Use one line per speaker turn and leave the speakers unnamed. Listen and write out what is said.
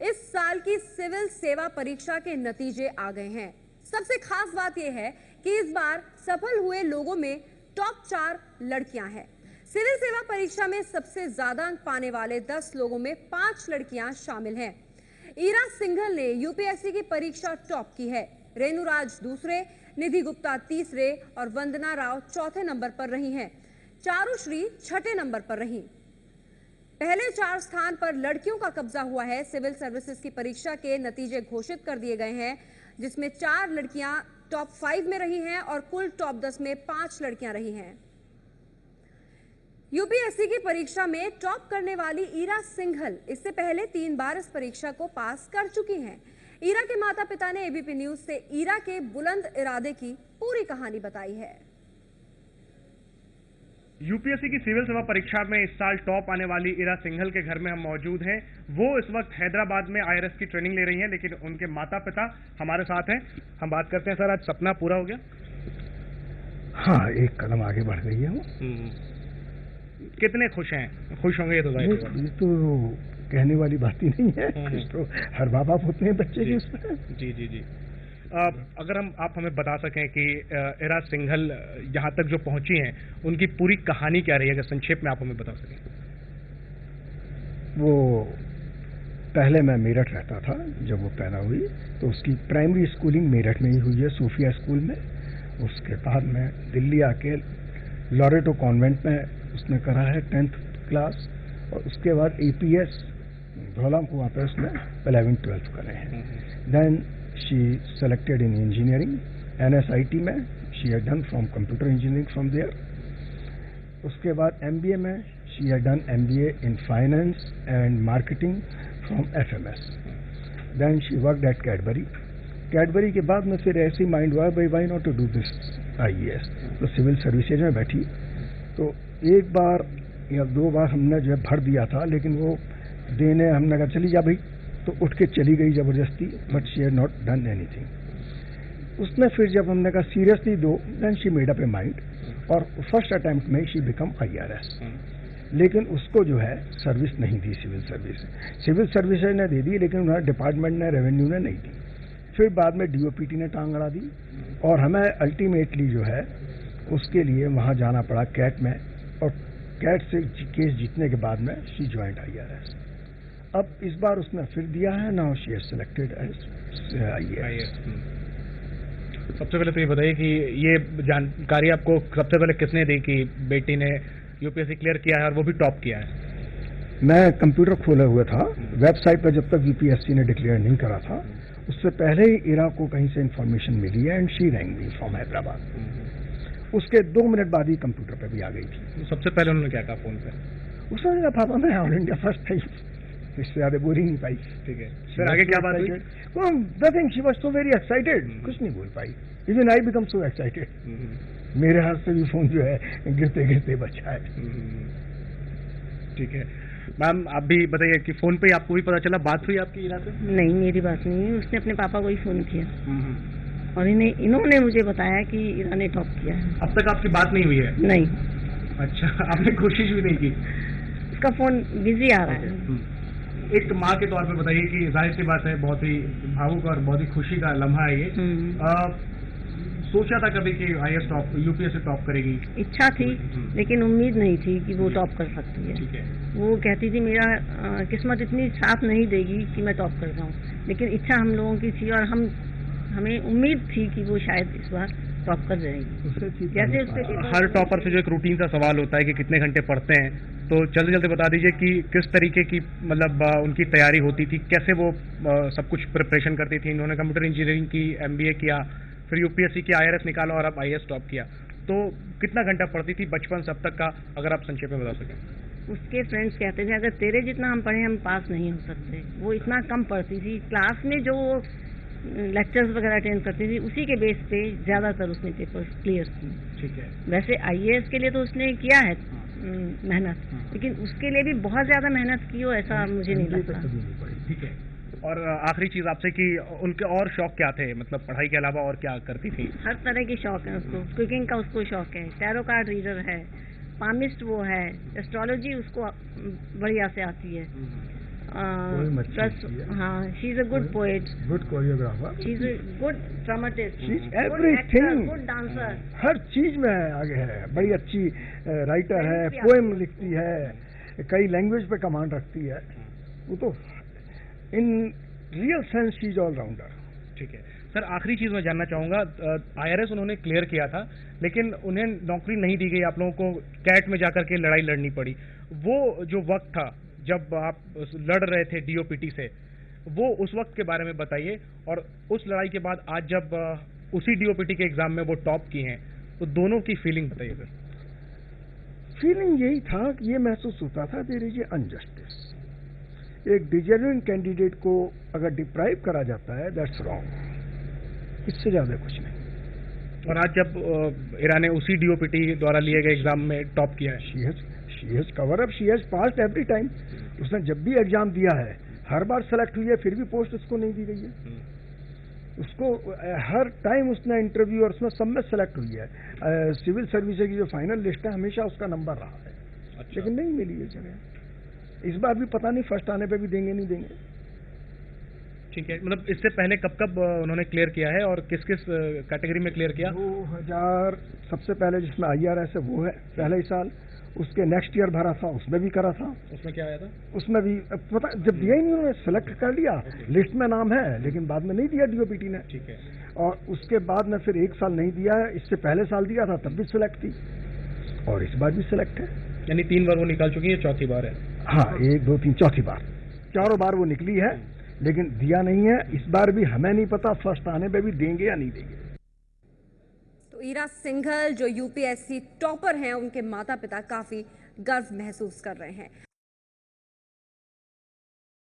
इस साल की सिविल सेवा परीक्षा के नतीजे आ गए हैं। सबसे खास बात यह है कि इस बार सफल हुए लोगों में टॉप 4 लड़कियां हैं। सिविल सेवा परीक्षा में सबसे ज्यादा अंक पाने वाले 10 लोगों में 5 लड़कियां शामिल हैं। ईरा सिंघल ने यूपीएससी की परीक्षा टॉप की है। रेणु राज दूसरे, निधि गुप्ता तीसरे और वंदना राव चौथे नंबर पर रही हैं। चारुश्री छठे नंबर पर रही। पहले 4 स्थान पर लड़कियों का कब्जा हुआ है। सिविल सर्विसेज की परीक्षा के नतीजे घोषित कर दिए गए हैं, जिसमें 4 लड़कियां टॉप 5 में रही हैं और कुल टॉप 10 में 5 लड़कियां रही हैं। यूपीएससी की परीक्षा में टॉप करने वाली ईरा सिंघल इससे पहले 3 बार इस परीक्षा को पास कर चुकी हैं। ईरा के माता पिता ने एबीपी न्यूज से ईरा के बुलंद इरादे की पूरी कहानी बताई है।
यूपीएससी की सिविल सेवा परीक्षा में इस साल टॉप आने वाली ईरा सिंघल के घर में हम मौजूद हैं। वो इस वक्त हैदराबाद में आईआरएस की ट्रेनिंग ले रही हैं, लेकिन उनके माता पिता हमारे साथ हैं। हम बात करते हैं। सर, आज सपना पूरा हो गया?
हाँ, एक कदम आगे बढ़ गई है वो।
कितने खुश हैं? खुश होंगे ये तो
ये तो कहने वाली बात ही नहीं है। खुश तो हर माँ बाप होते हैं बच्चे के उसमें।
जी जी जी। अगर आप हमें बता सकें कि ईरा सिंघल यहाँ तक जो पहुंची हैं, उनकी पूरी कहानी क्या रही है, अगर संक्षेप में आप हमें बता सकें।
वो पहले मैं मेरठ रहता था जब वो पैदा हुई, तो उसकी प्राइमरी स्कूलिंग मेरठ में ही हुई है, सूफिया स्कूल में। उसके बाद में दिल्ली आके लॉरेटो कॉन्वेंट में उसने करा है 10th क्लास, और उसके बाद एपीएस धौलाम को वहाँ पे उसने 11th-12th करे हैं। Then she selected in engineering NSIT में। She had done from computer engineering from there. उसके बाद एमबीए में she had done MBA in finance and marketing from FMS. Then she worked at Cadbury के बाद में फिर ऐसी माइंड हुआ, भाई why not to do this IAS. तो सिविल सर्विसेज में बैठी। तो एक बार या 2 बार हमने जो है भर दिया था, लेकिन वो देने हमने कहा चली जा भाई, तो उठ के चली गई जबरदस्ती। But she had not done anything. उसने फिर जब हमने कहा सीरियसली दो, then she made up a mind, और फर्स्ट अटेम्प्ट में शी बिकम आईआरएस। लेकिन उसको जो है सर्विस नहीं दी सिविल सर्विसेज ने दे दी, लेकिन उन्हें डिपार्टमेंट ने, रेवेन्यू ने नहीं दी। फिर बाद में डीओपीटी ने टांग अड़ा दी, और हमें अल्टीमेटली जो है उसके लिए वहाँ जाना पड़ा कैट में, और कैट से केस जीतने के बाद में शी ज्वाइंट आईआरएस। अब इस बार उसने फिर दिया है, now she has selected as IAS.
सबसे पहले तो ये बताइए कि ये जानकारी आपको सबसे पहले किसने दी कि बेटी ने यूपीएससी क्लियर किया है और वो भी टॉप किया है?
मैं कंप्यूटर खोले हुए था वेबसाइट पर, जब तक यूपीएससी ने डिक्लेयर नहीं करा था। उससे पहले ही ईरा को कहीं से इंफॉर्मेशन मिली है, and she wrong me from Hyderabad. उसके 2 मिनट बाद ही कंप्यूटर पे भी आ गई थी।
सबसे पहले उन्होंने क्या कहा फोन पे?
उसने कहा पापा मैं ऑल इंडिया फर्स्ट थी। इससे ज्यादा बोल ही नहीं पाई।
ठीक है सर, आगे क्या बात हुई?
Nothing, she was so very excited. कुछ नहीं बोल पाई। Even I become so excited. मेरे हाथ से भी फोन जो है गिरते गिरते बचा है।
ठीक है मैम, आप भी बताइए कि फोन पे आपको भी पता चला, बात हुई आपकी ईरा से?
नहीं, मेरी बात नहीं हुई। उसने अपने पापा को ही फोन किया, और इन्होंने मुझे बताया कि ईरा ने टॉप किया है।
अब तक आपकी बात नहीं हुई है?
नहीं।
अच्छा, आपने कोशिश भी नहीं की?
उसका फोन बिजी आ रहा है।
एक माँ के तौर पे बताइए कि जाहिर सी बात है, बहुत ही भावुक और बहुत ही खुशी का लम्हा है ये। सोचा था कभी कि आईएएस टॉप, यूपीएससी टॉप करेगी?
इच्छा थी, लेकिन उम्मीद नहीं थी कि वो टॉप कर सकती है।
ठीक है।
वो कहती थी मेरा किस्मत इतनी साथ नहीं देगी कि मैं टॉप कर जाऊँ, लेकिन इच्छा हम लोगों की थी, और हमें उम्मीद थी कि वो शायद इस बार टॉप कर जाएगी। जैसे उसके
हर टॉपर से जो एक रूटीन सा सवाल होता है कि कितने घंटे पढ़ते हैं, तो जल्दी जल्दी बता दीजिए कि किस तरीके की मतलब उनकी तैयारी होती थी, कैसे वो सब कुछ प्रिपरेशन करती थी। इन्होंने कंप्यूटर इंजीनियरिंग की, एमबीए किया, फिर यूपीएससी की आईआरएस निकाला और अब आईएएस टॉप किया। तो कितना घंटा पढ़ती थी बचपन से अब तक का, अगर आप संक्षेप में बता सकें?
उसके फ्रेंड्स कहते थे अगर तेरे जितना हम पढ़े हम पास नहीं हो सकते। वो इतना कम पढ़ती थी। क्लास में जो लेक्चर्स वगैरह अटेंड करती थी, उसी के बेस पे ज्यादातर उसने पेपर्स क्लियर किए।
ठीक है।
वैसे आईएएस के लिए तो उसने किया है मेहनत, लेकिन उसके लिए भी बहुत ज्यादा मेहनत की हो ऐसा मुझे नहीं लगता।
ठीक है। और आखिरी चीज आपसे कि उनके और शौक क्या थे, मतलब पढ़ाई के अलावा और क्या करती थी?
हर तरह की शौक है उसको। कुकिंग का उसको शौक है, टैरो कार्ड रीडर है, पामिस्ट वो है, एस्ट्रोलॉजी उसको बढ़िया से आती है,
Poem अच्छी
प्लस
लिखती है।
हाँ, she is a good poet,
good choreographer,
she is a good dramatist,
She's everything.
Good dancer.
हर चीज में आगे है, बड़ी अच्छी राइटर है,
भी
पोएम
आती है।
लिखती है, कई लैंग्वेज पे कमांड रखती है। वो तो in real sense she is all rounder.
ठीक है सर, आखिरी चीज मैं जानना चाहूंगा, IRS उन्होंने क्लियर किया था लेकिन उन्हें नौकरी नहीं दी गई, आप लोगों को कैट में जाकर के लड़ाई लड़नी पड़ी। वो जो वक्त था जब आप लड़ रहे थे DOPT से, वो उस वक्त के बारे में बताइए, और उस लड़ाई के बाद आज जब उसी DOPT के एग्जाम में वो टॉप की हैं, तो दोनों की फीलिंग बताइए सर।
फीलिंग यही था कि ये महसूस होता था देयर इज अनजस्टिस। एक डिजर्विंग कैंडिडेट को अगर डिप्राइव करा जाता है, दैट्स रॉन्ग, इससे ज्यादा कुछ नहीं।
और आज जब इरा ने उसी DOPT द्वारा लिए गए एग्जाम में टॉप किया है,
she has cover up, she has passed every time. उसने जब भी एग्जाम दिया है, हर बार सेलेक्ट हुई है, फिर भी पोस्ट उसको नहीं दी गई है। उसको हर टाइम उसने इंटरव्यू और उसमें सब में सेलेक्ट हुई है। सिविल सर्विसेज की जो फाइनल लिस्ट है, हमेशा उसका नंबर रहा है।
अच्छा।
लेकिन नहीं मिली ये जगह। इस बार भी पता नहीं फर्स्ट आने पे भी देंगे नहीं देंगे।
ठीक है, मतलब इससे पहले कब कब उन्होंने क्लियर किया है और किस किस कैटेगरी में क्लियर किया?
2000 सबसे पहले जिसमें IRS है वो है पहले ही साल। उसके नेक्स्ट ईयर भरा था, उसमें भी करा था।
उसमें क्या आया था?
उसमें भी पता जब दिया ही नहीं, उन्होंने सेलेक्ट कर लिया, लिस्ट में नाम है लेकिन बाद में नहीं दिया DOPT ने।
ठीक है।
और उसके बाद में फिर एक साल नहीं दिया है, इससे पहले साल दिया था तब भी सिलेक्ट थी, और इस बार भी सिलेक्ट है।
यानी 3 बार वो निकाल चुकी है, चौथी बार है।
हाँ, 1 2 3 चौथी बार, चारों बार वो निकली है लेकिन दिया नहीं है। इस बार भी हमें नहीं पता फर्स्ट आने पे भी देंगे या नहीं देंगे।
तो इरा सिंघल जो UPSC टॉपर हैं, उनके माता पिता काफी गर्व महसूस कर रहे हैं।